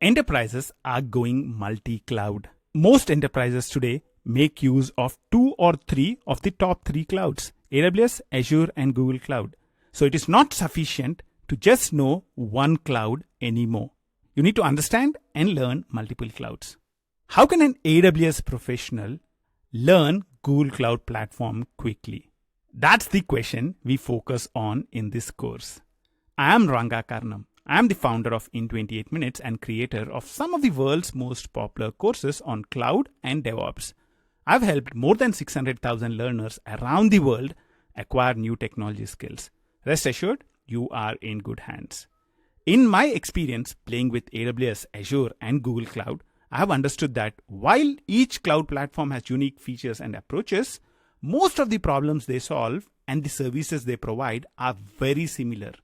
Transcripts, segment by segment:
Enterprises are going multi-cloud. Most enterprises today make use of 2 or 3 of the top 3 clouds, AWS, Azure, and Google Cloud. So it is not sufficient to just know one cloud anymore. You need to understand and learn multiple clouds. How can an AWS professional learn Google Cloud Platform quickly? That's the question we focus on in this course. I am Ranga Karnam. I am the founder of In 28 Minutes and creator of some of the world's most popular courses on cloud and DevOps. I've helped more than 600,000 learners around the world acquire new technology skills. Rest assured, you are in good hands. In my experience playing with AWS, Azure, and Google Cloud, I have understood that while each cloud platform has unique features and approaches, most of the problems they solve and the services they provide are very similar.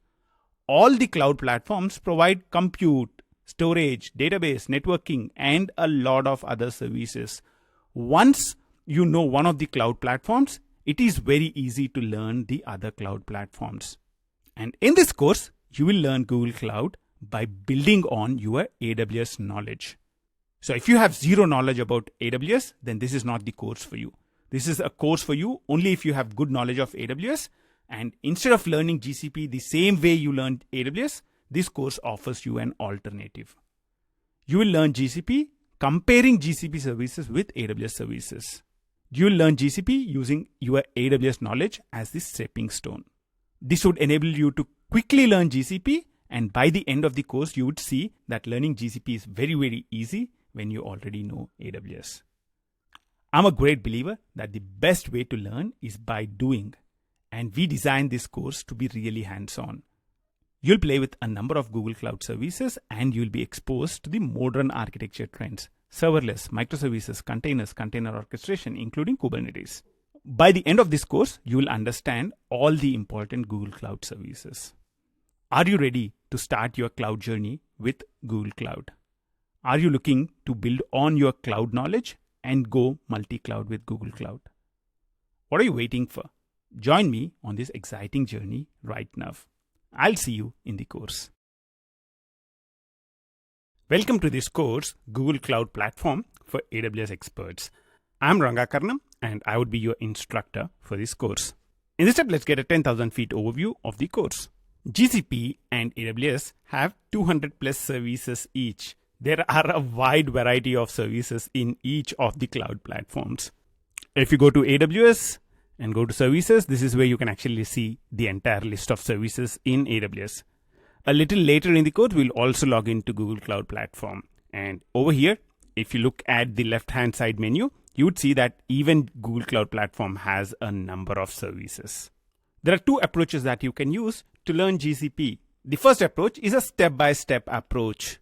All the cloud platforms provide compute, storage, database, networking, and a lot of other services. Once you know one of the cloud platforms, it is very easy to learn the other cloud platforms. And in this course, you will learn Google Cloud by building on your AWS knowledge. So if you have zero knowledge about AWS, then this is not the course for you. This is a course for you only if you have good knowledge of AWS. And instead of learning GCP the same way you learned AWS, this course offers you an alternative. You will learn GCP comparing GCP services with AWS services. You will learn GCP using your AWS knowledge as the stepping stone. This would enable you to quickly learn GCP, and by the end of the course, you would see that learning GCP is very, very easy when you already know AWS. I'm a great believer that the best way to learn is by doing. And we designed this course to be really hands-on. You'll play with a number of Google Cloud services and you'll be exposed to the modern architecture trends, serverless, microservices, containers, container orchestration, including Kubernetes. By the end of this course, you will understand all the important Google Cloud services. Are you ready to start your cloud journey with Google Cloud? Are you looking to build on your cloud knowledge and go multi-cloud with Google Cloud? What are you waiting for? Join me on this exciting journey right now. I'll see you in the course. Welcome to this course, Google Cloud Platform for AWS Experts. I'm Ranga Karnam and I would be your instructor for this course. In this step, let's get a 10,000 feet overview of the course. GCP and AWS have 200 plus services each. There are a wide variety of services in each of the cloud platforms. If you go to AWS, and go to services, this is where you can actually see the entire list of services in AWS. A little later in the course, we'll also log into Google Cloud Platform. And over here, if you look at the left-hand side menu, you would see that even Google Cloud Platform has a number of services. There are two approaches that you can use to learn GCP. The first approach is a step-by-step approach,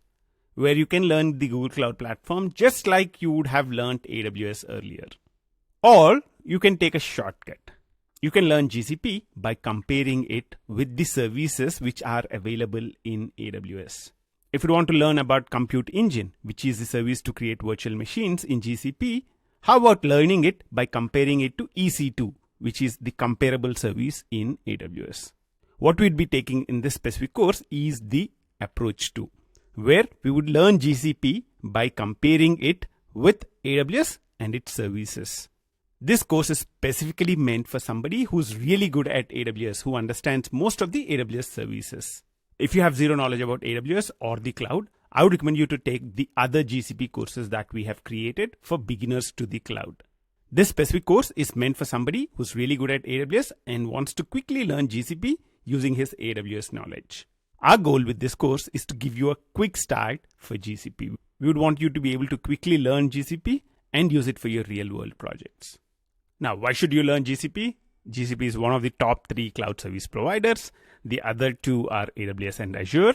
where you can learn the Google Cloud Platform just like you would have learned AWS earlier. Or you can take a shortcut. You can learn GCP by comparing it with the services which are available in AWS. If you want to learn about Compute Engine, which is the service to create virtual machines in GCP, how about learning it by comparing it to EC2, which is the comparable service in AWS? What we'd be taking in this specific course is the approach 2, where we would learn GCP by comparing it with AWS and its services. This course is specifically meant for somebody who's really good at AWS, who understands most of the AWS services. If you have zero knowledge about AWS or the cloud, I would recommend you to take the other GCP courses that we have created for beginners to the cloud. This specific course is meant for somebody who's really good at AWS and wants to quickly learn GCP using his AWS knowledge. Our goal with this course is to give you a quick start for GCP. We would want you to be able to quickly learn GCP and use it for your real-world projects. Now, why should you learn GCP? GCP is one of the top 3 cloud service providers. The other 2 are AWS and Azure.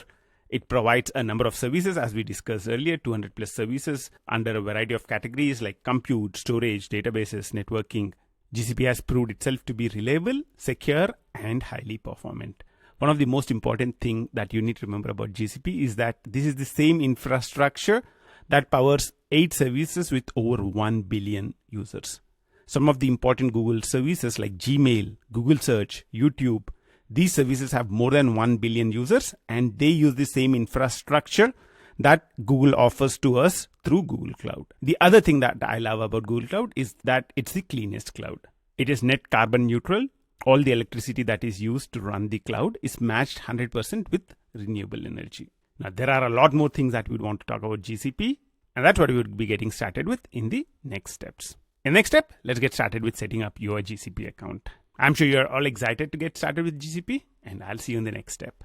It provides a number of services, as we discussed earlier, 200 plus services under a variety of categories like compute, storage, databases, networking. GCP has proved itself to be reliable, secure, and highly performant. One of the most important things that you need to remember about GCP is that this is the same infrastructure that powers 8 services with over 1 billion users. Some of the important Google services like Gmail, Google Search, YouTube, these services have more than 1 billion users and they use the same infrastructure that Google offers to us through Google Cloud. The other thing that I love about Google Cloud is that it's the cleanest cloud. It is net carbon neutral. All the electricity that is used to run the cloud is matched 100% with renewable energy. Now, there are a lot more things that we'd want to talk about GCP, and that's what we would be getting started with in the next steps. In the next step, let's get started with setting up your GCP account. I'm sure you're all excited to get started with GCP, and I'll see you in the next step.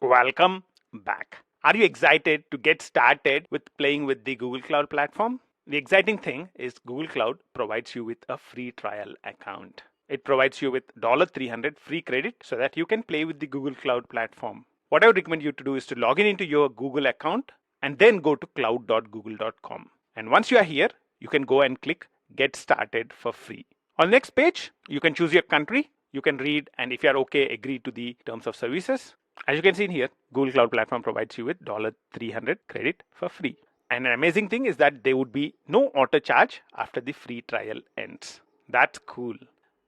Welcome back. Are you excited to get started with playing with the Google Cloud platform? The exciting thing is Google Cloud provides you with a free trial account. It provides you with $300 free credit so that you can play with the Google Cloud platform. What I would recommend you to do is to log in into your Google account and then go to cloud.google.com. And once you are here, you can go and click Get Started for free. On the next page, you can choose your country. You can read, and if you are okay, agree to the terms of services. As you can see in here, Google Cloud Platform provides you with $300 credit for free. And an amazing thing is that there would be no auto charge after the free trial ends. That's cool.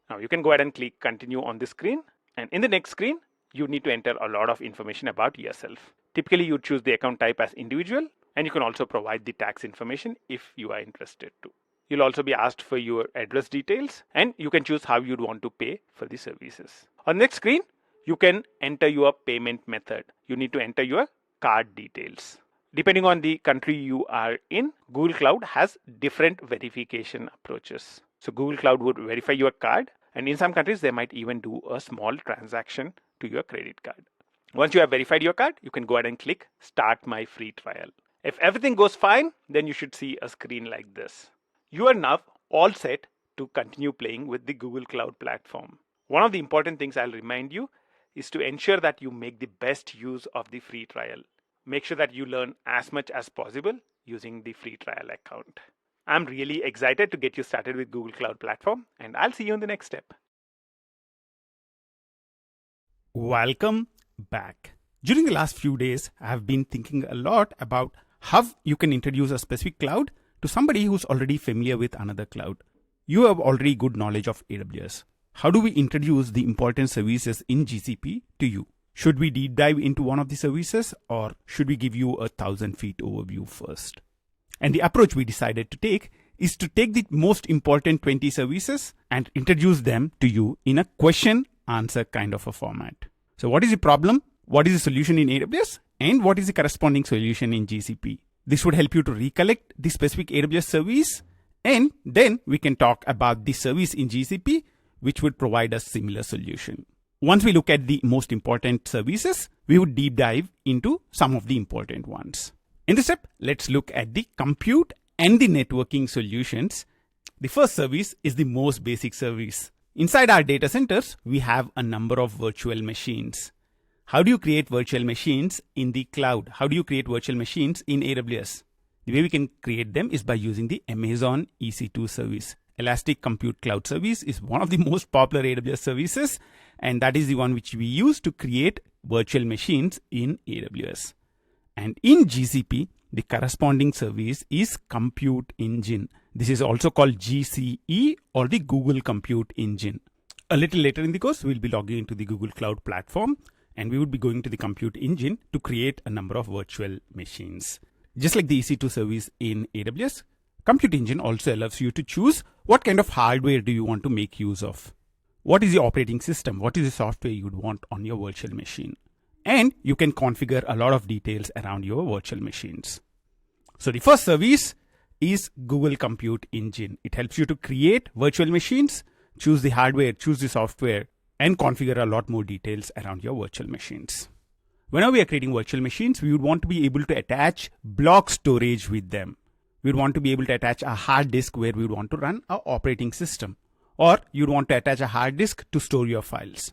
Now you can go ahead and click continue on the screen. And in the next screen, you need to enter a lot of information about yourself. Typically, you choose the account type as individual, and you can also provide the tax information if you are interested to. You'll also be asked for your address details, and you can choose how you'd want to pay for the services. On the next screen, you can enter your payment method. You need to enter your card details. Depending on the country you are in, Google Cloud has different verification approaches. So Google Cloud would verify your card, and in some countries, they might even do a small transaction to your credit card. Once you have verified your card, you can go ahead and click Start My Free Trial. If everything goes fine, then you should see a screen like this. You are now all set to continue playing with the Google Cloud platform. One of the important things I'll remind you is to ensure that you make the best use of the free trial. Make sure that you learn as much as possible using the free trial account. I'm really excited to get you started with Google Cloud Platform, and I'll see you in the next step. Welcome back. During the last few days, I have been thinking a lot about how you can introduce a specific cloud to somebody who's already familiar with another cloud. You have already good knowledge of AWS. How do we introduce the important services in GCP to you? Should we deep dive into one of the services, or should we give you 1,000 feet overview first? And the approach we decided to take is to take the most important 20 services and introduce them to you in a question answer kind of a format. So what is the problem? What is the solution in AWS? And what is the corresponding solution in GCP? This would help you to recollect the specific AWS service, and then we can talk about the service in GCP which would provide a similar solution. Once we look at the most important services, we would deep dive into some of the important ones. In this step, let's look at the compute and the networking solutions. The first service is the most basic service. Inside our data centers, we have a number of virtual machines. How do you create virtual machines in the cloud? How do you create virtual machines in AWS? The way we can create them is by using the Amazon EC2 service. Elastic Compute Cloud Service is one of the most popular AWS services, and that is the one which we use to create virtual machines in AWS. And in GCP, the corresponding service is Compute Engine. This is also called GCE, or the Google Compute Engine. A little later in the course, we'll be logging into the Google Cloud Platform, and we would be going to the Compute Engine to create a number of virtual machines. Just like the EC2 service in AWS, Compute Engine also allows you to choose what kind of hardware do you want to make use of. What is the operating system? What is the software you would want on your virtual machine? And you can configure a lot of details around your virtual machines. So the first service is Google Compute Engine. It helps you to create virtual machines, choose the hardware, choose the software, and configure a lot more details around your virtual machines. Whenever we are creating virtual machines, we would want to be able to attach block storage with them. We'd want to be able to attach a hard disk where we would want to run our operating system. Or you'd want to attach a hard disk to store your files.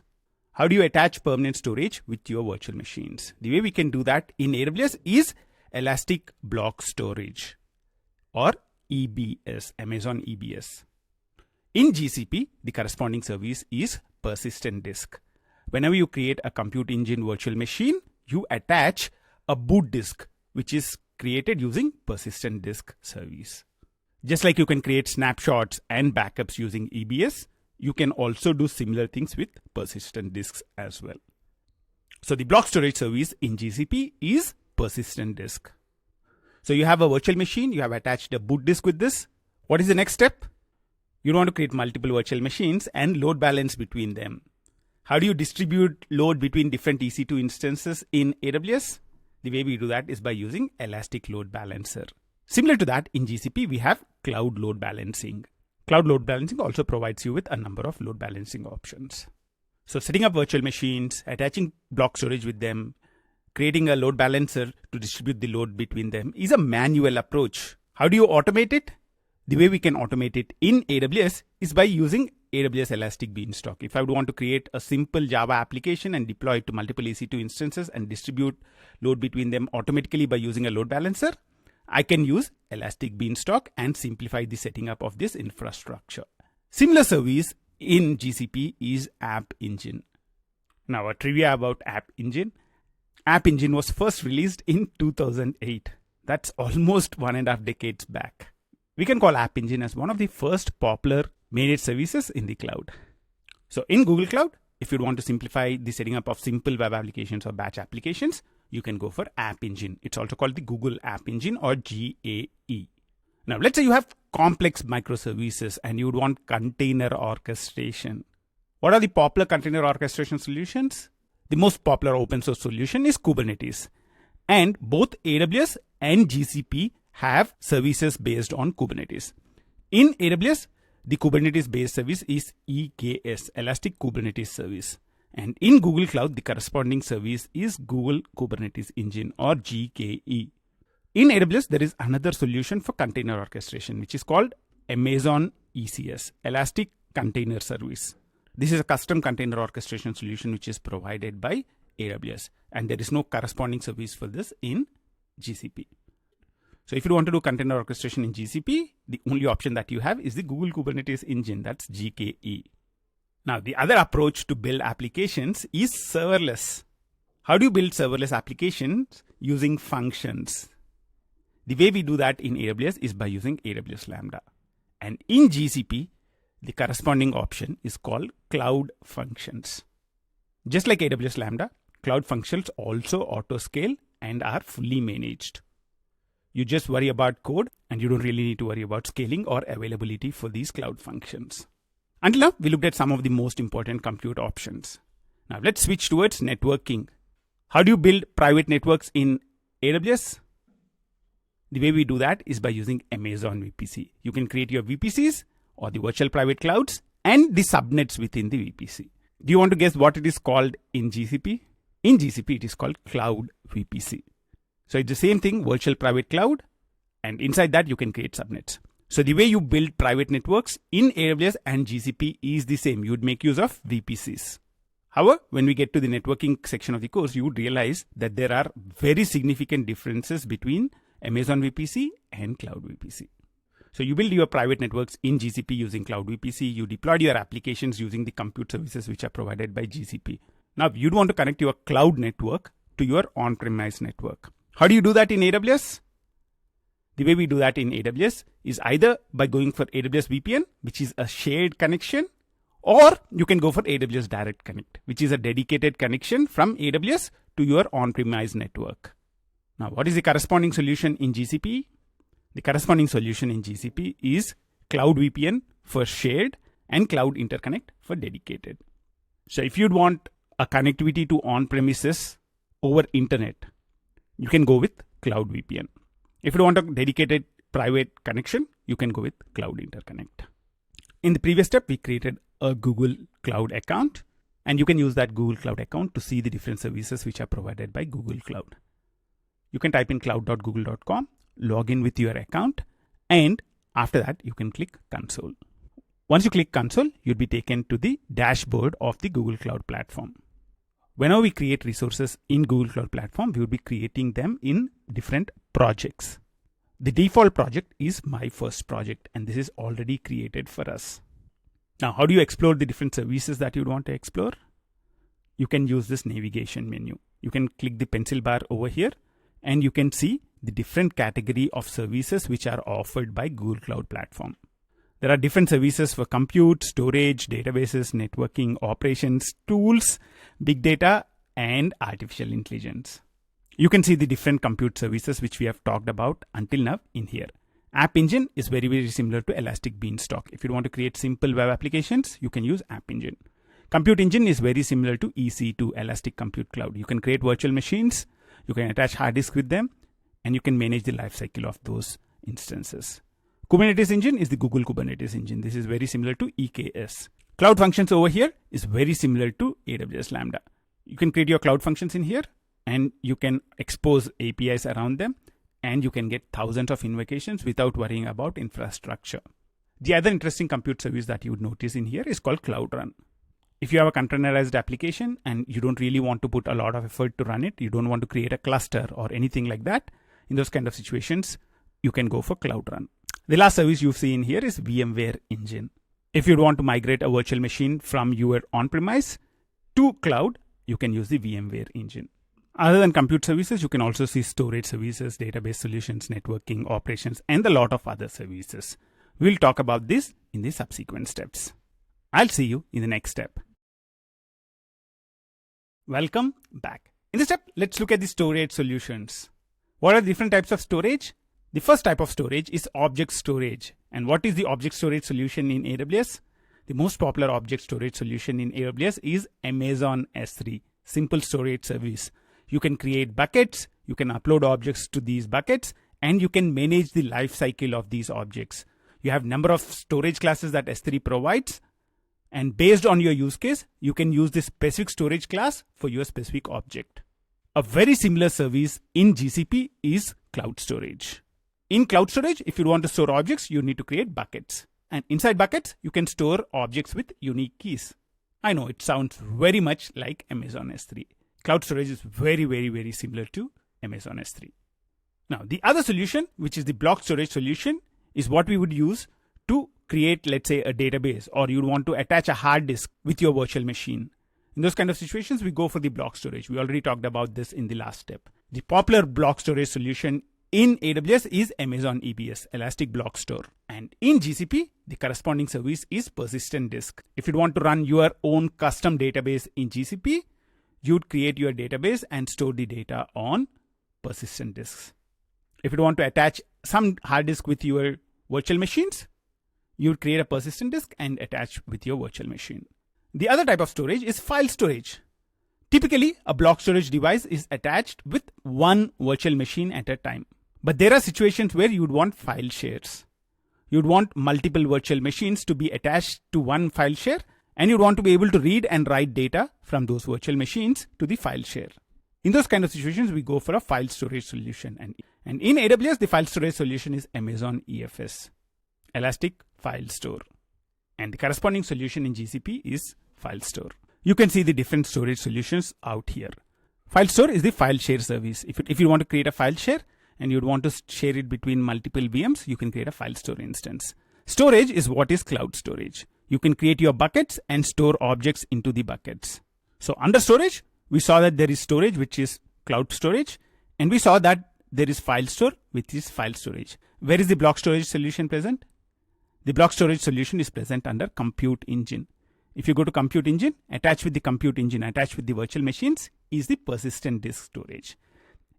How do you attach permanent storage with your virtual machines? The way we can do that in AWS is Elastic Block Storage, or EBS, Amazon EBS. In GCP, the corresponding service is Persistent Disk. Whenever you create a Compute Engine virtual machine, you attach a boot disk, which is created using Persistent Disk service. Just like you can create snapshots and backups using EBS, you can also do similar things with persistent disks as well. So the block storage service in GCP is persistent disk. So you have a virtual machine, you have attached a boot disk with this. What is the next step? You want to create multiple virtual machines and load balance between them. How do you distribute load between different EC2 instances in AWS? The way we do that is by using Elastic Load Balancer. Similar to that, in GCP, we have Cloud Load Balancing. Cloud Load Balancing also provides you with a number of load balancing options. So setting up virtual machines, attaching block storage with them, creating a load balancer to distribute the load between them is a manual approach. How do you automate it? The way we can automate it in AWS is by using AWS Elastic Beanstalk. If I would want to create a simple Java application and deploy it to multiple EC2 instances and distribute load between them automatically by using a load balancer, I can use Elastic Beanstalk and simplify the setting up of this infrastructure. Similar service in GCP is App Engine. Now, a trivia about App Engine. App Engine was first released in 2008. That's almost 1.5 decades back. We can call App Engine as one of the first popular managed services in the cloud. So in Google Cloud, if you want to simplify the setting up of simple web applications or batch applications, you can go for App Engine. It's also called the Google App Engine or GAE. Now, let's say you have complex microservices and you would want container orchestration. What are the popular container orchestration solutions? The most popular open source solution is Kubernetes. And both AWS and GCP have services based on Kubernetes. In AWS, the Kubernetes based service is EKS, Elastic Kubernetes Service. And in Google Cloud, the corresponding service is Google Kubernetes Engine or GKE. In AWS, there is another solution for container orchestration, which is called Amazon ECS, Elastic Container Service. This is a custom container orchestration solution which is provided by AWS, and there is no corresponding service for this in GCP. So if you want to do container orchestration in GCP, the only option that you have is the Google Kubernetes Engine, that's GKE. Now, the other approach to build applications is serverless. How do you build serverless applications? Using functions. The way we do that in AWS is by using AWS Lambda. And in GCP, the corresponding option is called Cloud Functions. Just like AWS Lambda, Cloud Functions also auto-scale and are fully managed. You just worry about code and you don't really need to worry about scaling or availability for these cloud functions. Until now, we looked at some of the most important compute options. Now let's switch towards networking. How do you build private networks in AWS? The way we do that is by using Amazon VPC. You can create your VPCs or the virtual private clouds and the subnets within the VPC. Do you want to guess what it is called in GCP? In GCP, it is called Cloud VPC. So it's the same thing, virtual private cloud, and inside that you can create subnets. So the way you build private networks in AWS and GCP is the same. You would make use of VPCs. However, when we get to the networking section of the course, you would realize that there are very significant differences between Amazon VPC and Cloud VPC. So you build your private networks in GCP using Cloud VPC. You deploy your applications using the compute services which are provided by GCP. Now you'd want to connect your cloud network to your on-premise network. How do you do that in AWS? The way we do that in AWS is either by going for AWS VPN, which is a shared connection, or you can go for AWS Direct Connect, which is a dedicated connection from AWS to your on-premise network. Now, what is the corresponding solution in GCP? The corresponding solution in GCP is Cloud VPN for shared and Cloud Interconnect for dedicated. So if you'd want a connectivity to on-premises over internet, you can go with Cloud VPN. If you want a dedicated private connection, you can go with Cloud Interconnect. In the previous step, we created a Google Cloud account, and you can use that Google Cloud account to see the different services which are provided by Google Cloud. You can type in cloud.google.com, log in with your account, and after that, you can click Console. Once you click Console, you'll be taken to the dashboard of the Google Cloud Platform. Whenever we create resources in Google Cloud Platform, we will be creating them in different projects. The default project is my first project, and this is already created for us. Now, how do you explore the different services that you want to explore? You can use this navigation menu. You can click the pencil bar over here, and you can see the different category of services which are offered by Google Cloud Platform. There are different services for compute, storage, databases, networking, operations, tools, big data, and artificial intelligence. You can see the different compute services which we have talked about until now in here. App Engine is very, very similar to Elastic Beanstalk. If you want to create simple web applications, you can use App Engine. Compute Engine is very similar to EC2, Elastic Compute Cloud. You can create virtual machines, you can attach hard disk with them, and you can manage the lifecycle of those instances. Kubernetes Engine is the Google Kubernetes Engine. This is very similar to EKS. Cloud Functions over here is very similar to AWS Lambda. You can create your cloud functions in here, and you can expose APIs around them, and you can get thousands of invocations without worrying about infrastructure. The other interesting compute service that you would notice in here is called Cloud Run. If you have a containerized application and you don't really want to put a lot of effort to run it, you don't want to create a cluster or anything like that, in those kind of situations, you can go for Cloud Run. The last service you see in here is VMware Engine. If you want to migrate a virtual machine from your on-premise to cloud, you can use the VMware Engine. Other than compute services, you can also see storage services, database solutions, networking, operations, and a lot of other services. We'll talk about this in the subsequent steps. I'll see you in the next step. Welcome back. In this step, let's look at the storage solutions. What are the different types of storage? The first type of storage is object storage. And what is the object storage solution in AWS? The most popular object storage solution in AWS is Amazon S3, simple storage service. You can create buckets, you can upload objects to these buckets, and you can manage the life cycle of these objects. You have number of storage classes that S3 provides, and based on your use case, you can use this specific storage class for your specific object. A very similar service in GCP is cloud storage. In cloud storage, if you want to store objects, you need to create buckets. And inside buckets, you can store objects with unique keys. I know it sounds very much like Amazon S3. Cloud storage is very, very, very similar to Amazon S3. Now, the other solution, which is the block storage solution, is what we would use to create, let's say, a database, or you want to attach a hard disk with your virtual machine. In those kind of situations, we go for the block storage. We already talked about this in the last step. The popular block storage solution in AWS is Amazon EBS, Elastic Block Store. And in GCP, the corresponding service is persistent disk. If you want to run your own custom database in GCP, you'd create your database and store the data on persistent disks. If you want to attach some hard disk with your virtual machines, you'd create a persistent disk and attach with your virtual machine. The other type of storage is file storage. Typically, a block storage device is attached with one virtual machine at a time. But there are situations where you'd want file shares. You'd want multiple virtual machines to be attached to one file share, and you'd want to be able to read and write data from those virtual machines to the file share. In those kind of situations, we go for a file storage solution. And in AWS, the file storage solution is Amazon EFS, Elastic File Store. And the corresponding solution in GCP is File Store. You can see the different storage solutions out here. File Store is the file share service. If you want to create a file share and you'd want to share it between multiple VMs, you can create a file store instance. Storage is what is cloud storage. You can create your buckets and store objects into the buckets. So under storage, we saw that there is storage, which is cloud storage. And we saw that there is file store, which is file storage. Where is the block storage solution present? The block storage solution is present under Compute Engine. If you go to Compute Engine, attached with the Compute Engine, attached with the virtual machines, is the persistent disk storage.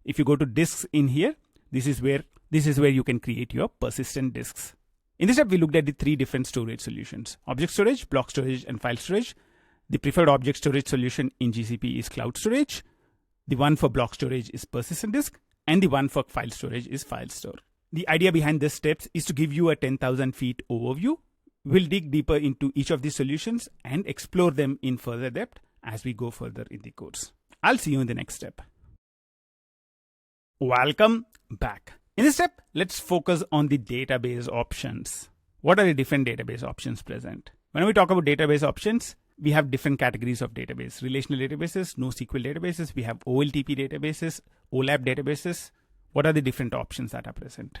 If you go to disks in here, this is where you can create your persistent disks. In this step, we looked at the three different storage solutions: object storage, block storage, and file storage. The preferred object storage solution in GCP is cloud storage. The one for block storage is persistent disk, and the one for file storage is file store. The idea behind these steps is to give you a 10,000 feet overview. We'll dig deeper into each of these solutions and explore them in further depth as we go further in the course. I'll see you in the next step. Welcome back. In this step, let's focus on the database options. What are the different database options present? When we talk about database options, we have different categories of database: relational databases, NoSQL databases, we have OLTP databases, OLAP databases. What are the different options that are present?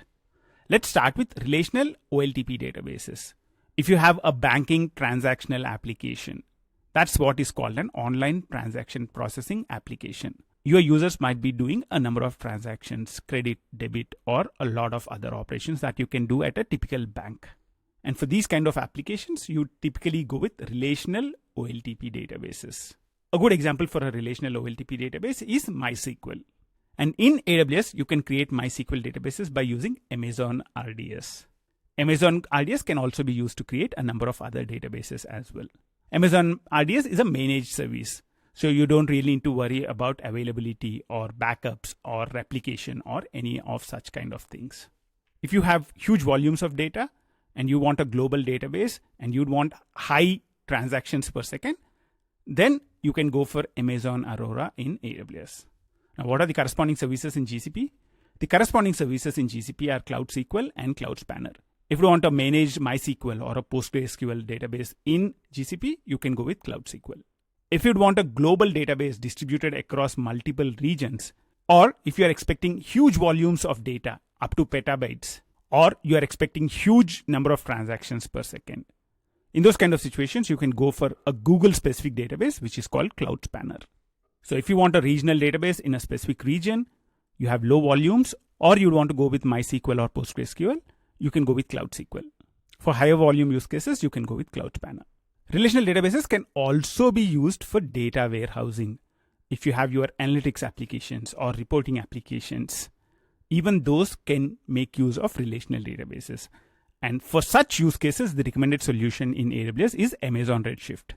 Let's start with relational OLTP databases. If you have a banking transactional application, that's what is called an online transaction processing application. Your users might be doing a number of transactions, credit, debit, or a lot of other operations that you can do at a typical bank. And for these kind of applications, you typically go with relational OLTP databases. A good example for a relational OLTP database is MySQL. And in AWS, you can create MySQL databases by using Amazon RDS. Amazon RDS can also be used to create a number of other databases as well. Amazon RDS is a managed service, so you don't really need to worry about availability or backups or replication or any of such kind of things. If you have huge volumes of data and you want a global database and you'd want high transactions per second, then you can go for Amazon Aurora in AWS. Now, what are the corresponding services in GCP? The corresponding services in GCP are Cloud SQL and Cloud Spanner. If you want to manage MySQL or a PostgreSQL database in GCP, you can go with Cloud SQL. If you'd want a global database distributed across multiple regions, or if you are expecting huge volumes of data up to petabytes, or you are expecting huge number of transactions per second, in those kind of situations, you can go for a Google specific database, which is called Cloud Spanner. So if you want a regional database in a specific region, you have low volumes, or you want to go with MySQL or PostgreSQL, you can go with Cloud SQL. For higher volume use cases, you can go with Cloud Spanner. Relational databases can also be used for data warehousing. If you have your analytics applications or reporting applications, even those can make use of relational databases. And for such use cases, the recommended solution in AWS is Amazon Redshift.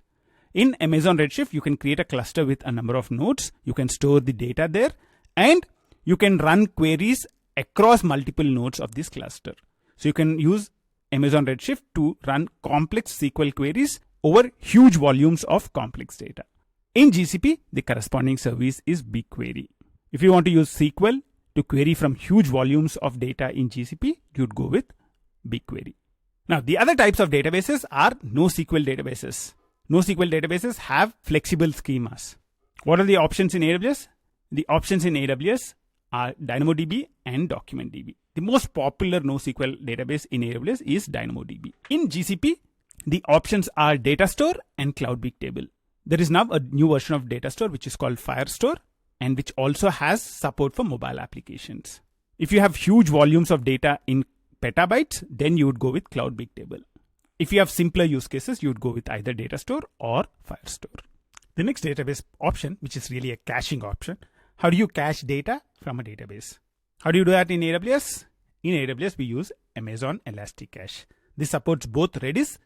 In Amazon Redshift, you can create a cluster with a number of nodes. You can store the data there, and you can run queries across multiple nodes of this cluster. So you can use Amazon Redshift to run complex SQL queries over huge volumes of complex data. In GCP, the corresponding service is BigQuery. If you want to use SQL to query from huge volumes of data in GCP, you'd go with BigQuery. Now, the other types of databases are NoSQL databases. NoSQL databases have flexible schemas. What are the options in AWS? The options in AWS are DynamoDB and DocumentDB. The most popular NoSQL database in AWS is DynamoDB. In GCP, the options are Datastore and Cloud Bigtable. There is now a new version of Datastore which is called Firestore, and which also has support for mobile applications. If you have huge volumes of data in petabytes, then you would go with Cloud Bigtable. If you have simpler use cases, you would go with either Datastore or Firestore. The next database option, which is really a caching option, how do you cache data from a database? How do you do that in AWS? In AWS, we use Amazon ElastiCache. This supports both Redis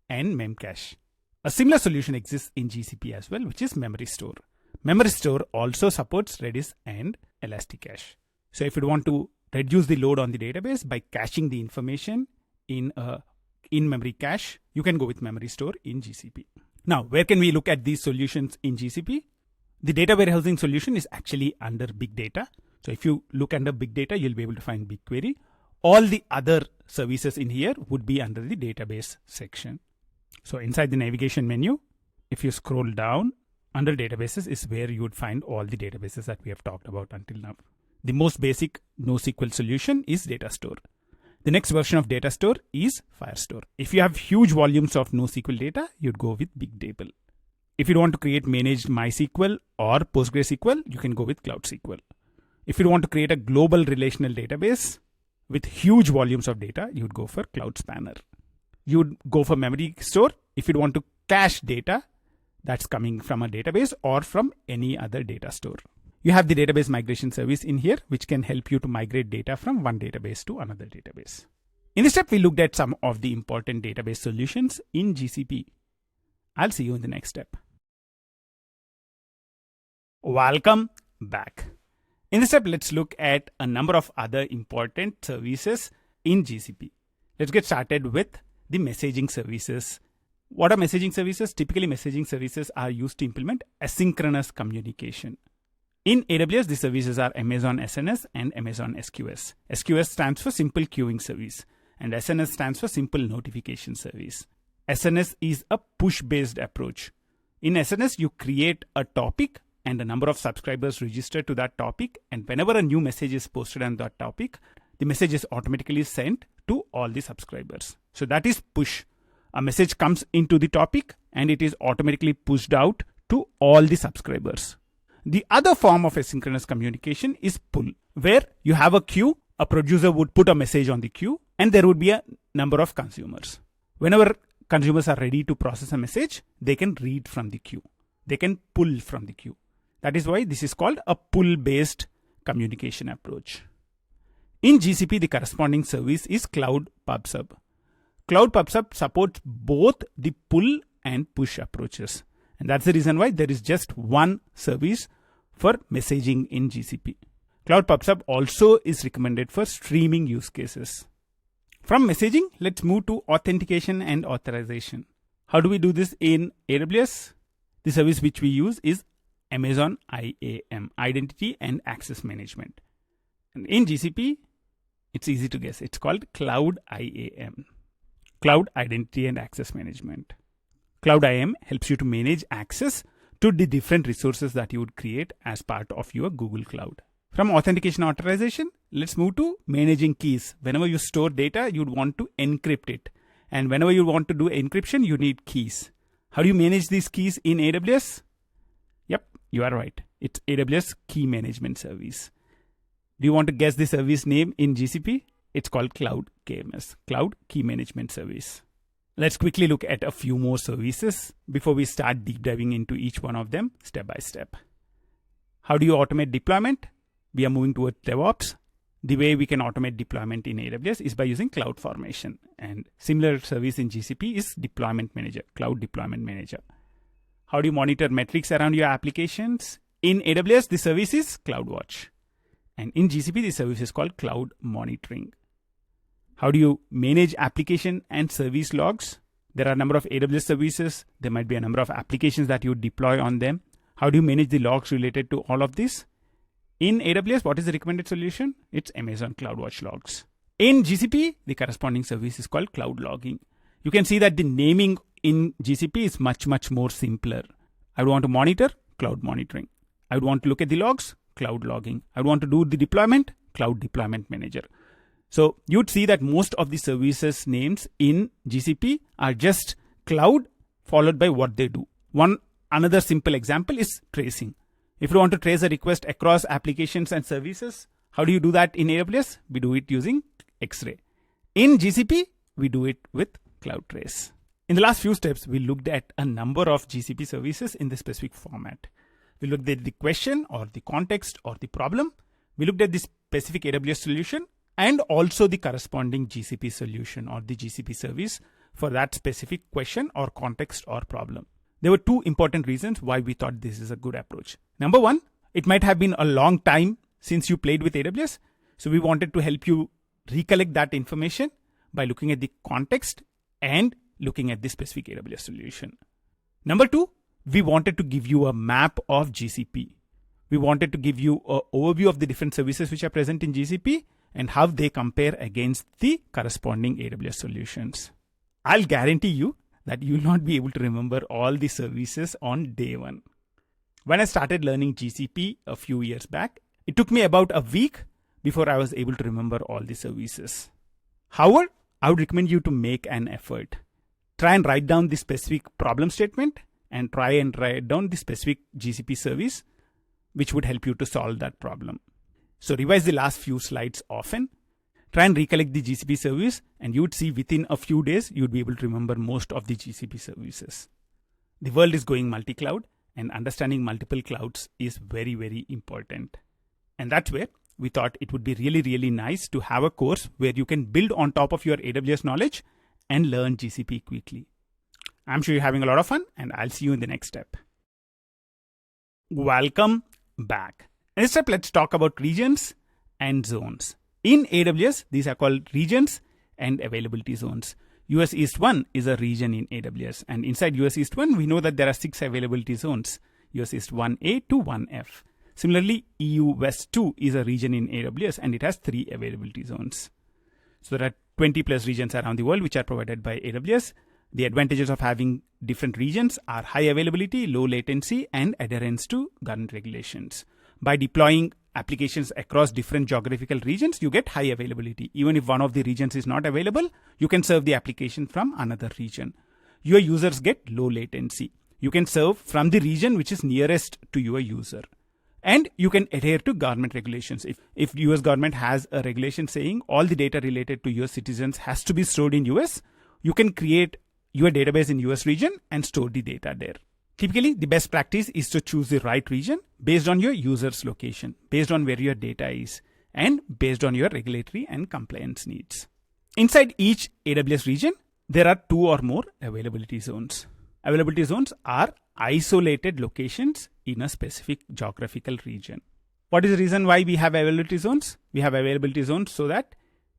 and Memcache. A similar solution exists in GCP as well, which is Memory Store. Memory Store also supports Redis and ElastiCache. So if you want to reduce the load on the database by caching the information in a in-memory cache, you can go with Memory Store in GCP. Now, where can we look at these solutions in GCP? The data warehousing solution is actually under Big Data. So if you look under Big Data, you'll be able to find BigQuery. All the other services in here would be under the database section. So inside the navigation menu, if you scroll down, under databases is where you would find all the databases that we have talked about until now. The most basic NoSQL solution is Datastore. The next version of Datastore is Firestore. If you have huge volumes of NoSQL data, you'd go with Bigtable. If you want to create managed MySQL or PostgreSQL, you can go with Cloud SQL. If you want to create a global relational database with huge volumes of data, you'd go for Cloud Spanner. You'd go for Memory Store if you want to cache data that's coming from a database or from any other data store. You have the database migration service in here, which can help you to migrate data from one database to another database. In this step, we looked at some of the important database solutions in GCP. I'll see you in the next step. Welcome back. In this step, let's look at a number of other important services in GCP. Let's get started with the messaging services. What are messaging services? Typically, messaging services are used to implement asynchronous communication. In AWS, the services are Amazon SNS and Amazon SQS. SQS stands for Simple Queuing Service, and SNS stands for Simple Notification Service. SNS is a push-based approach. In SNS, you create a topic and a number of subscribers register to that topic, and whenever a new message is posted on that topic, the message is automatically sent to all the subscribers. So that is push. A message comes into the topic and it is automatically pushed out to all the subscribers. The other form of asynchronous communication is pull, where you have a queue, a producer would put a message on the queue, and there would be a number of consumers. Whenever consumers are ready to process a message, they can read from the queue. They can pull from the queue. That is why this is called a pull-based communication approach. In GCP, the corresponding service is Cloud PubSub. Cloud PubSub supports both the pull and push approaches. And that's the reason why there is just one service for messaging in GCP. Cloud PubSub also is recommended for streaming use cases. From messaging, let's move to authentication and authorization. How do we do this in AWS? The service which we use is Amazon IAM, Identity and Access Management. And in GCP, it's easy to guess. It's called Cloud IAM, Cloud Identity and Access Management. Cloud IAM helps you to manage access to the different resources that you would create as part of your Google Cloud. From authentication authorization, let's move to managing keys. Whenever you store data, you'd want to encrypt it. And whenever you want to do encryption, you need keys. How do you manage these keys in AWS? Yep, you are right. It's AWS Key Management Service. Do you want to guess the service name in GCP? It's called Cloud KMS, Cloud Key Management Service. Let's quickly look at a few more services before we start deep diving into each one of them step by step. How do you automate deployment? We are moving towards DevOps. The way we can automate deployment in AWS is by using CloudFormation. And similar service in GCP is Deployment Manager, Cloud Deployment Manager. How do you monitor metrics around your applications? In AWS, the service is CloudWatch. And in GCP, the service is called Cloud Monitoring. How do you manage application and service logs? There are a number of AWS services. There might be a number of applications that you deploy on them. How do you manage the logs related to all of this? In AWS, what is the recommended solution? It's Amazon CloudWatch Logs. In GCP, the corresponding service is called Cloud Logging. You can see that the naming in GCP is much more simpler. I would want to monitor, Cloud Monitoring. I would want to look at the logs, Cloud Logging. I would want to do the deployment, Cloud Deployment Manager. So you'd see that most of the services names in GCP are just cloud followed by what they do. Another simple example is tracing. If you want to trace a request across applications and services, how do you do that in AWS? We do it using X-Ray. In GCP, we do it with CloudTrace. In the last few steps, we looked at a number of GCP services in the specific format. We looked at the question or the context or the problem. We looked at the specific AWS solution and also the corresponding GCP solution or the GCP service for that specific question or context or problem. There were two important reasons why we thought this is a good approach. Number one, it might have been a long time since you played with AWS. So we wanted to help you recollect that information by looking at the context and looking at the specific AWS solution. Number two, we wanted to give you a map of GCP. We wanted to give you an overview of the different services which are present in GCP and how they compare against the corresponding AWS solutions. I'll guarantee you that you will not be able to remember all the services on day one. When I started learning GCP a few years back, it took me about a week before I was able to remember all the services. However, I would recommend you to make an effort. Try and write down the specific problem statement and try and write down the specific GCP service, which would help you to solve that problem. So revise the last few slides often. Try and recollect the GCP service and you would see within a few days, you'd be able to remember most of the GCP services. The world is going multi-cloud and understanding multiple clouds is very important. And that's where we thought it would be really nice to have a course where you can build on top of your AWS knowledge and learn GCP quickly. I'm sure you're having a lot of fun and I'll see you in the next step. Welcome back. In this step, let's talk about regions and zones. In AWS, these are called regions and availability zones. US East 1 is a region in AWS. And inside US East 1, we know that there are 6 availability zones. US East 1A to 1F. Similarly, EU West 2 is a region in AWS and it has 3 availability zones. So there are 20 plus regions around the world which are provided by AWS. The advantages of having different regions are high availability, low latency, and adherence to government regulations. By deploying applications across different geographical regions, you get high availability. Even if one of the regions is not available, you can serve the application from another region. Your users get low latency. You can serve from the region which is nearest to your user. And you can adhere to government regulations. If US government has a regulation saying all the data related to US citizens has to be stored in US, you can create your database in US region and store the data there. Typically, the best practice is to choose the right region based on your user's location, based on where your data is, and based on your regulatory and compliance needs. Inside each AWS region, there are 2 or more availability zones. Availability zones are isolated locations in a specific geographical region. What is the reason why we have availability zones? We have availability zones so that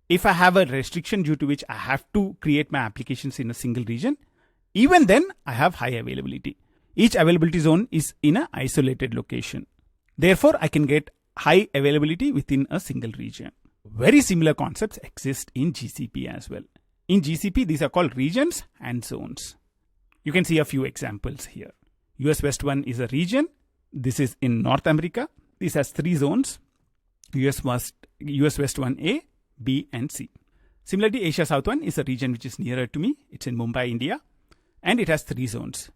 if I have a restriction due to which I have to create my applications in a single region, even then I have high availability. Each availability zone is in an isolated location. Therefore, I can get high availability within a single region. Very similar concepts exist in GCP as well. In GCP, these are called regions and zones. You can see a few examples here. US West 1 is a region. This is in North America. This has 3 zones: US West 1A, B, and C. Similarly, Asia South 1 is a region which is nearer to me. It's in Mumbai, India, and it has 3 zones: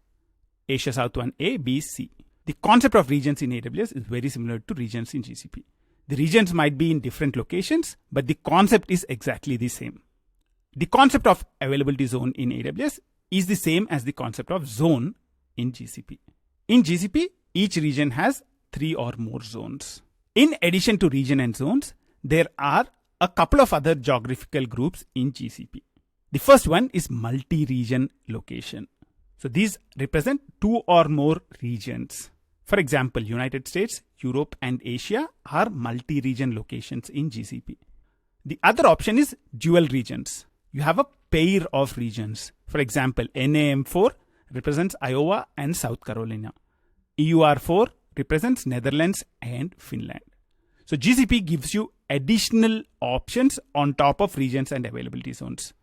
Asia South 1A, B, C. The concept of regions in AWS is very similar to regions in GCP. The regions might be in different locations, but the concept is exactly the same. The concept of availability zone in AWS is the same as the concept of zone in GCP. In GCP, each region has 3 or more zones. In addition to region and zones, there are a couple of other geographical groups in GCP. The first one is multi-region location. So these represent 2 or more regions. For example, United States, Europe, and Asia are multi-region locations in GCP. The other option is dual regions. You have a pair of regions. For example, NAM4 represents Iowa and South Carolina. EUR4 represents Netherlands and Finland. So GCP gives you additional options on top of regions and availability zones.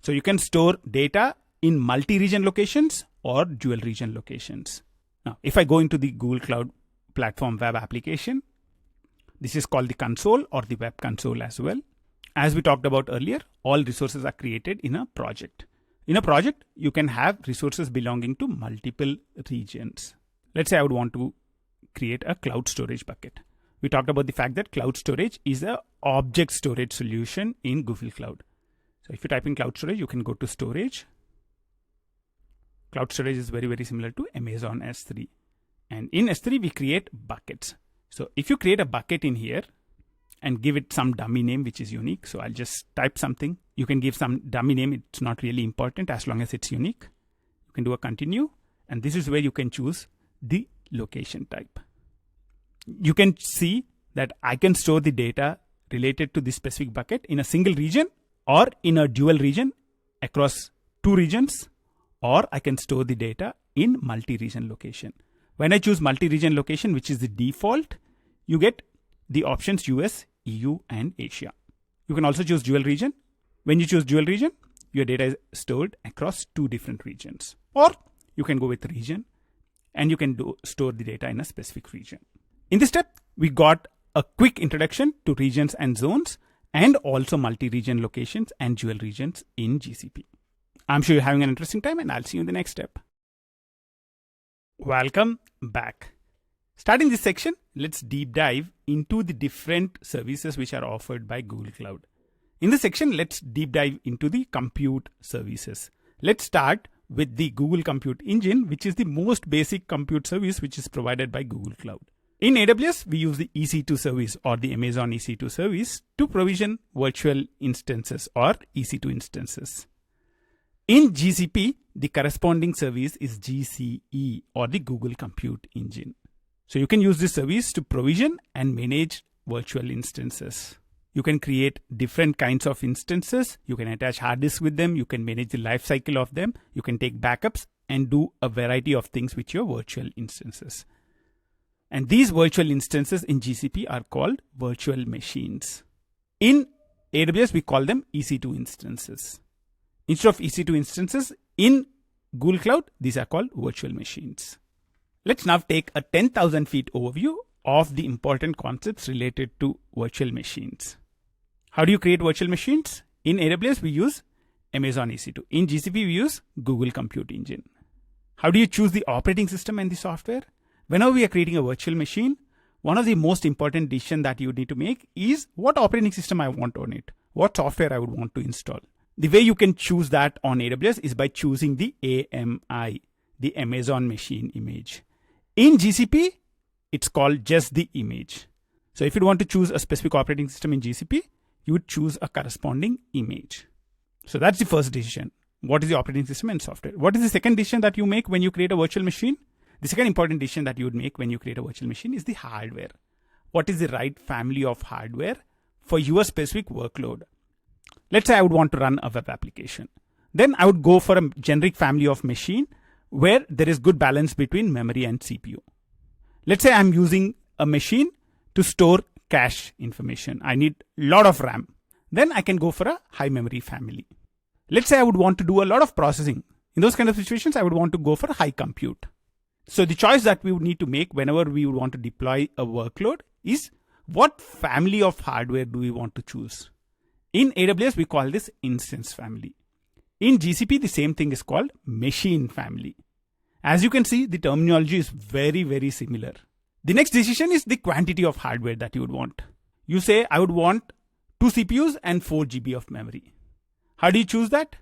So you can store data in multi-region locations or dual region locations. Now, if I go into the Google Cloud Platform web application, this is called the console or the web console as well. As we talked about earlier, all resources are created in a project. In a project, you can have resources belonging to multiple regions. Let's say I would want to create a cloud storage bucket. We talked about the fact that cloud storage is an object storage solution in Google Cloud. So if you type in cloud storage, you can go to storage. Cloud storage is very, very similar to Amazon S3. And in S3, we create buckets. So if you create a bucket in here and give it some dummy name, which is unique. So I'll just type something. You can give some dummy name. It's not really important as long as it's unique. You can do a continue. And this is where you can choose the location type. You can see that I can store the data related to this specific bucket in a single region or in a dual region across 2 regions, or I can store the data in multi-region location. When I choose multi-region location, which is the default, you get the options US, EU, and Asia. You can also choose dual region. When you choose dual region, your data is stored across 2 different regions. Or you can go with region and you can store the data in a specific region. In this step, we got a quick introduction to regions and zones and also multi-region locations and dual regions in GCP. I'm sure you're having an interesting time and I'll see you in the next step. Welcome back. Starting this section, let's deep dive into the different services which are offered by Google Cloud. In this section, let's deep dive into the compute services. Let's start with the Google Compute Engine, which is the most basic compute service which is provided by Google Cloud. In AWS, we use the EC2 service or the Amazon EC2 service to provision virtual instances or EC2 instances. In GCP, the corresponding service is GCE or the Google Compute Engine. So you can use this service to provision and manage virtual instances. You can create different kinds of instances. You can attach hard disks with them. You can manage the life cycle of them. You can take backups and do a variety of things with your virtual instances. And these virtual instances in GCP are called virtual machines. In AWS, we call them EC2 instances. Instead of EC2 instances, in Google Cloud, these are called virtual machines. Let's now take a 10,000 feet overview of the important concepts related to virtual machines. How do you create virtual machines? In AWS, we use Amazon EC2. In GCP, we use Google Compute Engine. How do you choose the operating system and the software? Whenever we are creating a virtual machine, one of the most important decisions that you need to make is what operating system I want on it, what software I would want to install. The way you can choose that on AWS is by choosing the AMI. the Amazon machine image. In GCP, it's called just the image. So if you want to choose a specific operating system in GCP, you would choose a corresponding image. So that's the first decision. What is the operating system and software? What is the second decision that you make when you create a virtual machine? The second important decision that you would make when you create a virtual machine is the hardware. What is the right family of hardware for your specific workload? Let's say I would want to run a web application. Then I would go for a generic family of machine where there is good balance between memory and CPU. Let's say I'm using a machine to store cache information. I need a lot of RAM. Then I can go for a high memory family. Let's say I would want to do a lot of processing. In those kind of situations, I would want to go for a high compute. So the choice that we would need to make whenever we would want to deploy a workload is what family of hardware do we want to choose? In AWS, we call this instance family. In GCP, the same thing is called machine family. As you can see, the terminology is very, very similar. The next decision is the quantity of hardware that you would want. You say, I would want 2 CPUs and 4 GB of memory. How do you choose that?